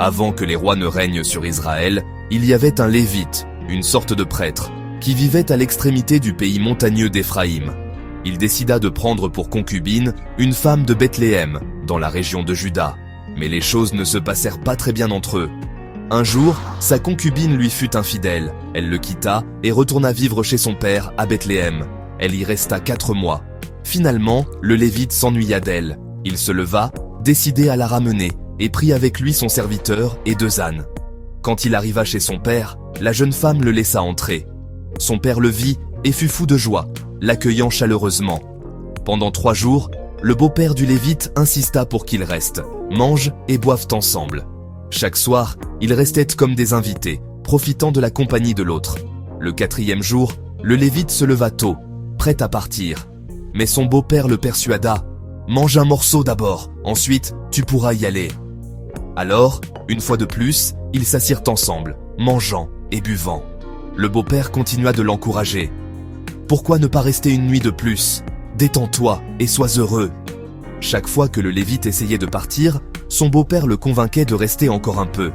Avant que les rois ne règnent sur Israël, il y avait un Lévite, une sorte de prêtre, qui vivait à l'extrémité du pays montagneux d'Éphraïm. Il décida de prendre pour concubine une femme de Bethléem, dans la région de Juda. Mais les choses ne se passèrent pas très bien entre eux. Un jour, sa concubine lui fut infidèle. Elle le quitta et retourna vivre chez son père à Bethléem. Elle y resta 4 mois. Finalement, le Lévite s'ennuya d'elle. Il se leva, décidé à la ramener, et prit avec lui son serviteur et 2 ânes. Quand il arriva chez son père, la jeune femme le laissa entrer. Son père le vit et fut fou de joie, l'accueillant chaleureusement. Pendant 3 jours, le beau-père du Lévite insista pour qu'ils restent, mangent et boivent ensemble. Chaque soir, ils restaient comme des invités, profitant de la compagnie de l'autre. Le 4e jour, le Lévite se leva tôt, prêt à partir. Mais son beau-père le persuada. « Mange un morceau d'abord, ensuite tu pourras y aller. » Alors, une fois de plus, ils s'assirent ensemble, mangeant et buvant. Le beau-père continua de l'encourager. « Pourquoi ne pas rester une nuit de plus? Détends-toi et sois heureux. » Chaque fois que le Lévite essayait de partir, son beau-père le convainquait de rester encore un peu.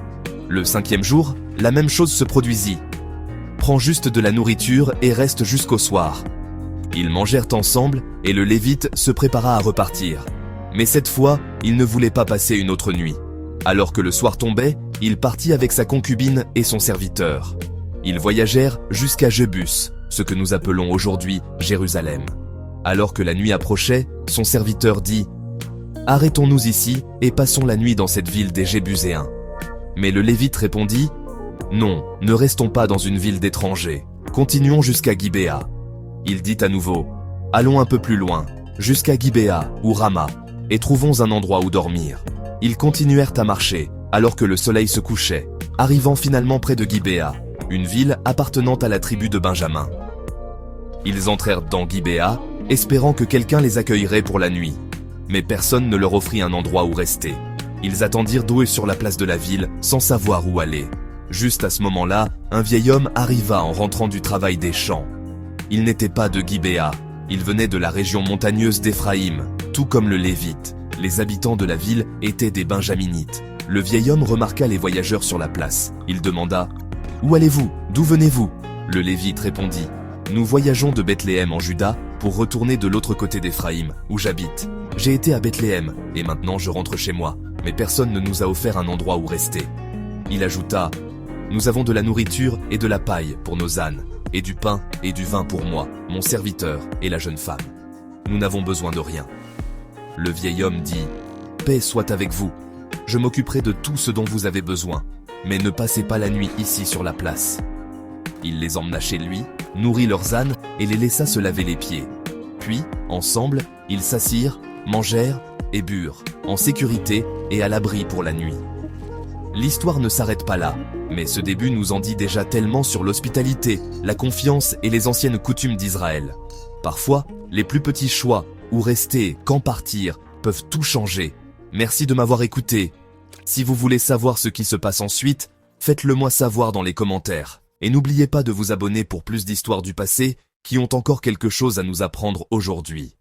Le 5e jour, la même chose se produisit. « Prends juste de la nourriture et reste jusqu'au soir. » Ils mangèrent ensemble et le Lévite se prépara à repartir. Mais cette fois, il ne voulait pas passer une autre nuit. Alors que le soir tombait, il partit avec sa concubine et son serviteur. Ils voyagèrent jusqu'à Jébus, ce que nous appelons aujourd'hui Jérusalem. Alors que la nuit approchait, son serviteur dit « Arrêtons-nous ici et passons la nuit dans cette ville des Jébuséens. » Mais le Lévite répondit « Non, ne restons pas dans une ville d'étrangers. Continuons jusqu'à Gibéa. » Il dit à nouveau « Allons un peu plus loin, jusqu'à Gibéa ou Rama, et trouvons un endroit où dormir. » Ils continuèrent à marcher, alors que le soleil se couchait, arrivant finalement près de Gibéa, une ville appartenant à la tribu de Benjamin. Ils entrèrent dans Gibéa, espérant que quelqu'un les accueillerait pour la nuit. Mais personne ne leur offrit un endroit où rester. Ils attendirent doués sur la place de la ville, sans savoir où aller. Juste à ce moment-là, un vieil homme arriva en rentrant du travail des champs. Il n'était pas de Gibéa, il venait de la région montagneuse d'Éphraïm, tout comme le Lévite. Les habitants de la ville étaient des Benjaminites. Le vieil homme remarqua les voyageurs sur la place. Il demanda « Où allez-vous? D'où venez-vous » Le Lévite répondit « Nous voyageons de Bethléem en Juda pour retourner de l'autre côté d'Éphraïm, où j'habite. J'ai été à Bethléem et maintenant je rentre chez moi, mais personne ne nous a offert un endroit où rester. » Il ajouta « Nous avons de la nourriture et de la paille pour nos ânes, et du pain et du vin pour moi, mon serviteur et la jeune femme. Nous n'avons besoin de rien. » Le vieil homme dit « Paix soit avec vous. Je m'occuperai de tout ce dont vous avez besoin, mais ne passez pas la nuit ici sur la place. » Il les emmena chez lui, nourrit leurs ânes et les laissa se laver les pieds. Puis, ensemble, ils s'assirent, mangèrent et burent, en sécurité et à l'abri pour la nuit. L'histoire ne s'arrête pas là, mais ce début nous en dit déjà tellement sur l'hospitalité, la confiance et les anciennes coutumes d'Israël. Parfois, les plus petits choix, où rester, quand partir, peuvent tout changer. Merci de m'avoir écouté. Si vous voulez savoir ce qui se passe ensuite, faites-le moi savoir dans les commentaires. Et n'oubliez pas de vous abonner pour plus d'histoires du passé qui ont encore quelque chose à nous apprendre aujourd'hui.